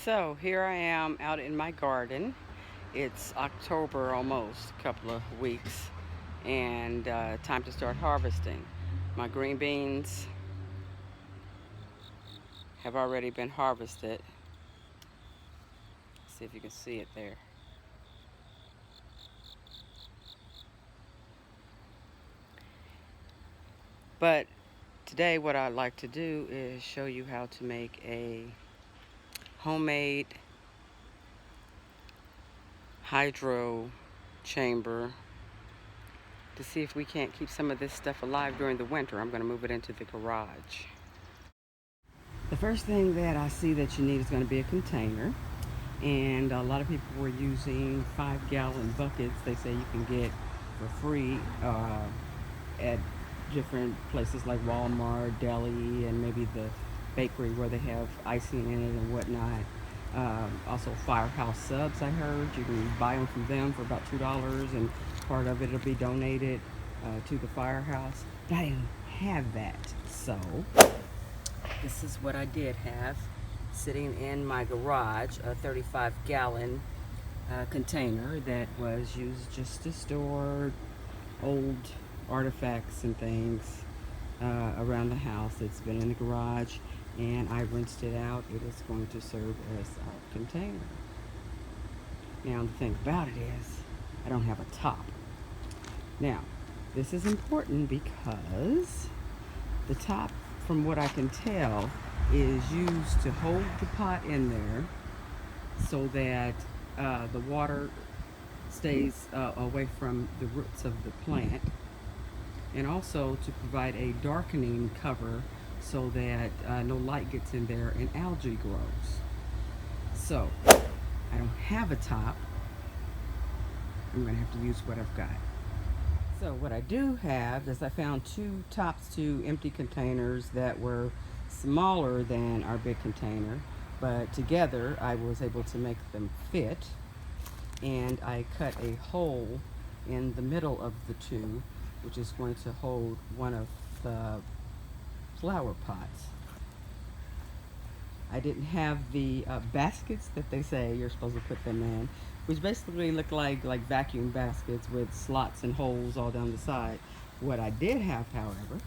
So here I am out in my garden. It's October almost, a couple of weeks, and time to start harvesting. My green beans have already been harvested. See if you can see it there. But today what I'd like to do is show you how to make a homemade hydro chamber to see if we can't keep some of this stuff alive during the winter. I'm going to move it into the garage. The first thing that I see that you need is going to be a container, and a lot of people were using 5-gallon buckets. They say you can get for free at different places like Walmart, Deli, and maybe the bakery where they have icing in it and whatnot. Also Firehouse subs, I heard you can buy them from them for about $2, and part of it will be donated to the firehouse. But I didn't have that, so this is what I did have sitting in my garage, a 35-gallon container that was used just to store old artifacts and things around the house. It's been in the garage, and I rinsed it out. It is going to serve as a container. Now, the thing about it is, I don't have a top. Now, this is important because the top, from what I can tell, is used to hold the pot in there so that the water stays away from the roots of the plant, and also to provide a darkening cover so that no light gets in there and algae grows. So I don't have a top. I'm going to have to use what I've got. So what I do have is I found 2 tops to empty containers that were smaller than our big container, but together I was able to make them fit, and I cut a hole in the middle of the 2, which is going to hold one of the flower pots. I didn't have the baskets that they say you're supposed to put them in, which basically look like vacuum baskets with slots and holes all down the side. What I did have, however,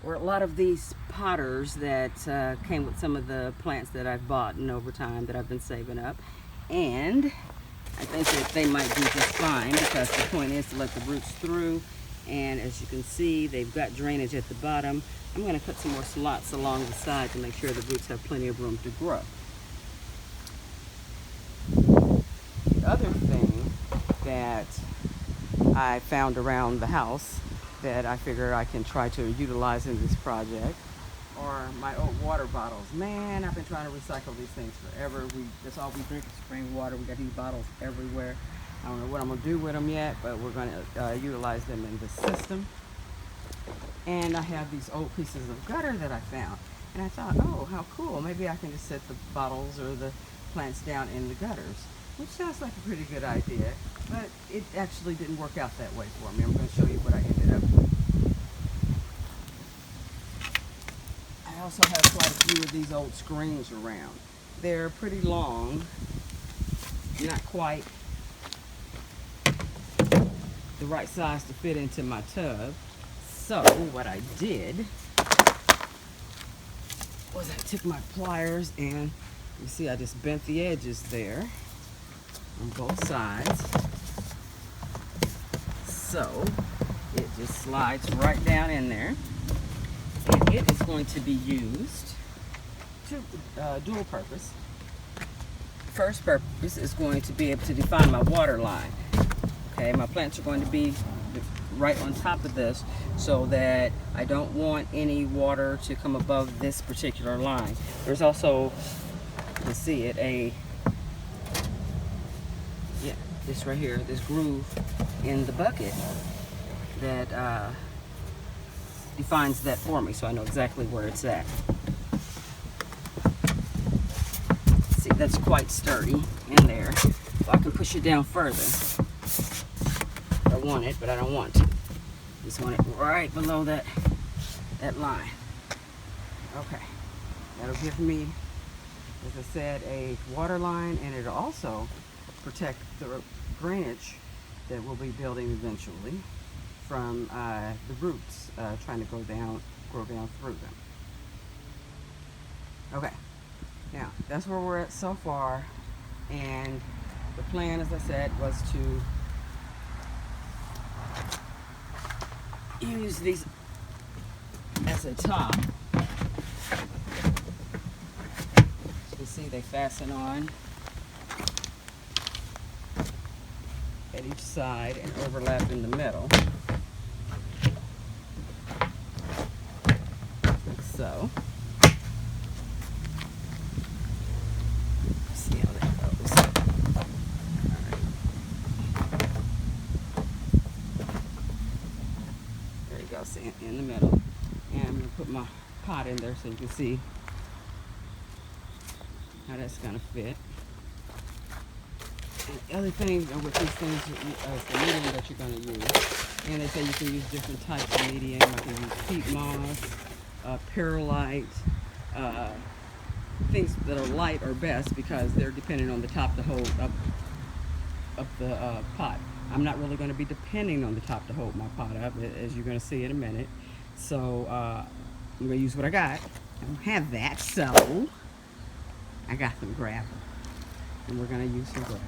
were a lot of these potters that came with some of the plants that I've bought and over time that I've been saving up. And I think that they might do just fine, because the point is to let the roots through. And as you can see, they've got drainage at the bottom. I'm going to cut some more slots along the side to make sure the roots have plenty of room to grow. The other thing that I found around the house that I figure I can try to utilize in this project are my old water bottles. Man, I've been trying to recycle these things forever. That's all we drink is spring water. We got these bottles everywhere. I don't know what I'm going to do with them yet, but we're going to utilize them in this system. And I have these old pieces of gutter that I found. And I thought, oh, how cool. Maybe I can just set the bottles or the plants down in the gutters, which sounds like a pretty good idea. But it actually didn't work out that way for me. I'm going to show you what I ended up with. I also have quite a few of these old screens around. They're pretty long, not quite the right size to fit into my tub. So what I did was I took my pliers, and you see I just bent the edges there on both sides. So it just slides right down in there. And it is going to be used to dual purpose. First purpose is going to be able to define my water line. Okay, my plants are going to be right on top of this so that I don't want any water to come above this particular line. There's also, you can see it, this right here, this groove in the bucket that defines that for me, so I know exactly where it's at. See, that's quite sturdy in there, so I can push it down further. I want it, but I don't want to. Just want it right below that line. Okay, that'll give me as I said, a water line, and it'll also protect the drainage that we'll be building eventually from the roots trying to grow down through them. Okay, now that's where we're at so far, and the plan, as I said, was to use these as a top. As you can see, they fasten on at each side and overlap in the middle, like so. See how that goes. All right. There you go, see, in the middle. And I'm going to put my pot in there so you can see how that's going to fit. And the other thing with these things is the medium that you're going to use. And they say you can use different types of medium. I can use peat moss, perlite, things that are light are best because they're dependent on the top to hold up the pot. I'm not really going to be depending on the top to hold my pot up, as you're going to see in a minute. So I'm going to use what I got. I don't have that, so I got some gravel. And we're going to use some gravel.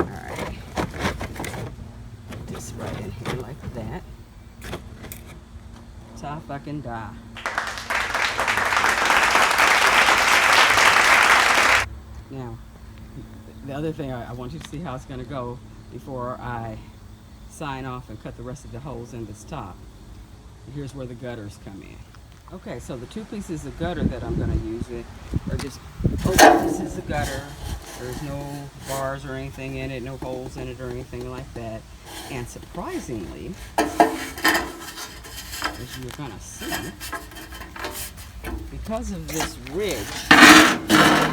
Alright. Put this right in here like that. Till I can die. Now, the other thing, I want you to see how it's going to go before I sign off and cut the rest of the holes in this top. Here's where the gutters come in. Okay, so the two pieces of gutter that I'm going to use are just open pieces of gutter. There's no bars or anything in it, no holes in it or anything like that. And surprisingly, as you're going to see, because of this ridge,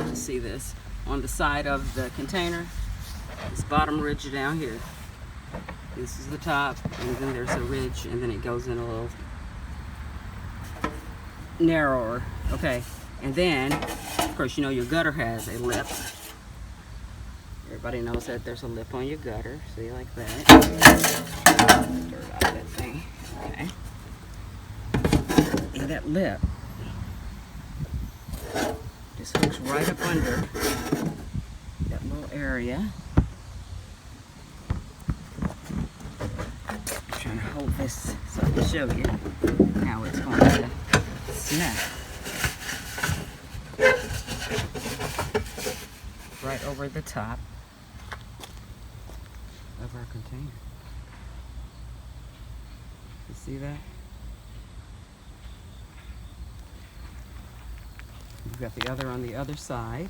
you see this on the side of the container, this bottom ridge down here. This is the top, and then there's a ridge, and then it goes in a little narrower. Okay, and then, of course, you know your gutter has a lip. Everybody knows that there's a lip on your gutter. See, like that. Dirt out that thing. Okay. And that lip just hooks right up under that little area. I'm trying to hold this so I can show you how it's going to snap. Right over the top of our container. You see that? We've got the other on the other side.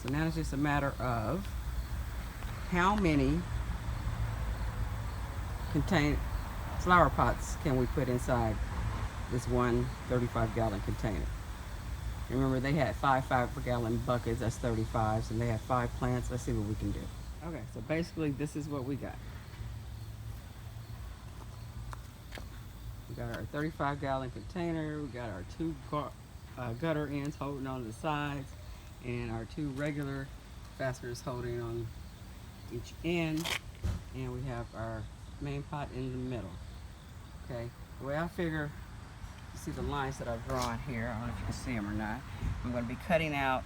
So now it's just a matter of how many flower pots can we put inside this one 35-gallon container. Remember, they had 5 5-gallon buckets, that's 35s, and they had 5 plants. Let's see what we can do. Okay, so basically this is what we got. We got our 35-gallon container, we got our 2 gutter ends holding on the sides, and our 2 regular fasteners holding on each end, and we have our main pot in the middle. Okay, the way I figure, you see the lines that I've drawn here, I don't know if you can see them or not. I'm going to be cutting out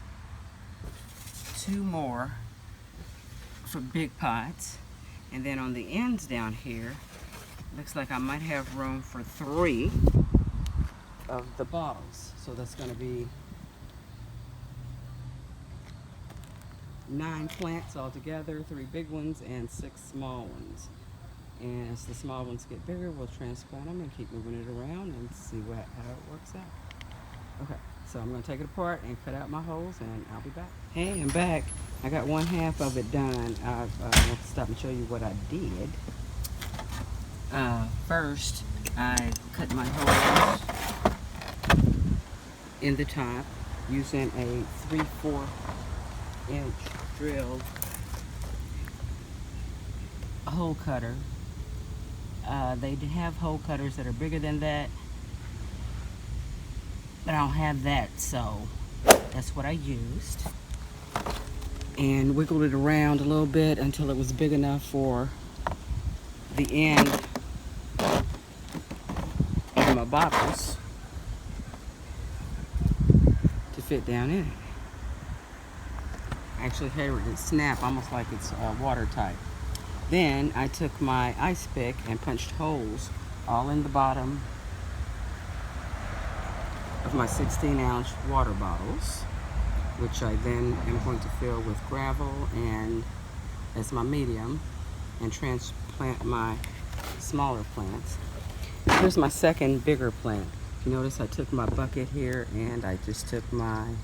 2 more for big pots, and then on the ends down here, looks like I might have room for 3 of the bottles. So that's going to be 9 plants altogether, 3 big ones and 6 small ones. And as the small ones get bigger, we'll transplant them and keep moving it around and see how it works out. Okay, so I'm going to take it apart and cut out my holes, and I'll be back. Hey, I'm back. I got 1/2 of it done. I want to stop and show you what I did. First, I cut my holes in the top using a 3/4 inch drilled hole cutter. They have hole cutters that are bigger than that, but I don't have that, so that's what I used. And wiggled it around a little bit until it was big enough for the end of my bottles to fit down in it. Actually, here it snap almost like it's watertight. Then I took my ice pick and punched holes all in the bottom of my 16-ounce water bottles, which I then am going to fill with gravel and as my medium and transplant my smaller plants. Here's my second bigger plant. You notice I took my bucket here and I just took my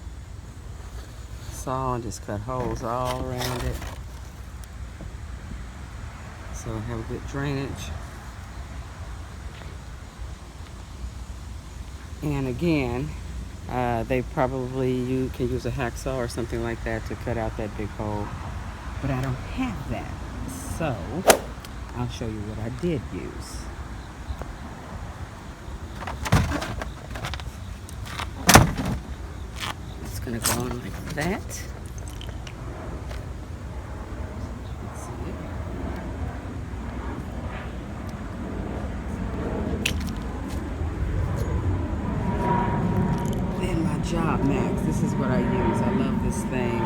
saw and just cut holes all around it so I have a good drainage. And again, you can use a hacksaw or something like that to cut out that big hole, but I don't have that, so I'll show you what I did use. It's gonna go on like that. Let's see. Then my Job Max. This is what I use. I love this thing.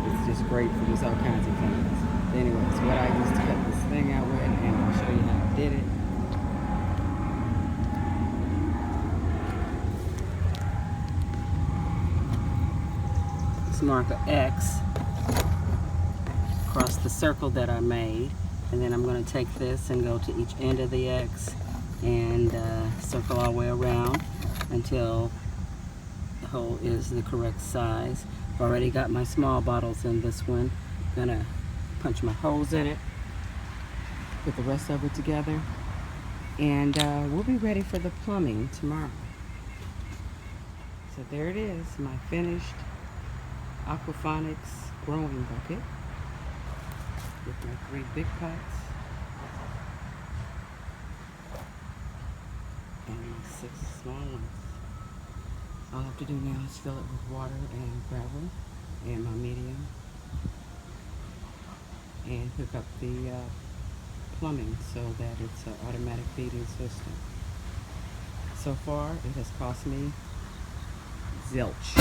It's just great for just all kinds of things. Anyways, what I used to cut this thing out with, and I'll show you how I did it. Just mark an X across the circle that I made, and then I'm going to take this and go to each end of the X and circle all the way around until the hole is the correct size. I've already got my small bottles in this one. I'm going to punch my holes in it, put the rest of it together, and we'll be ready for the plumbing tomorrow. So there it is, my finished Aquaponics growing bucket with my 3 big pots and my 6 small ones. All I have to do now is fill it with water and gravel and my medium and hook up the plumbing so that it's an automatic feeding system. So far, it has cost me zilch.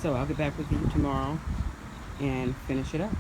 So I'll get back with you tomorrow and finish it up.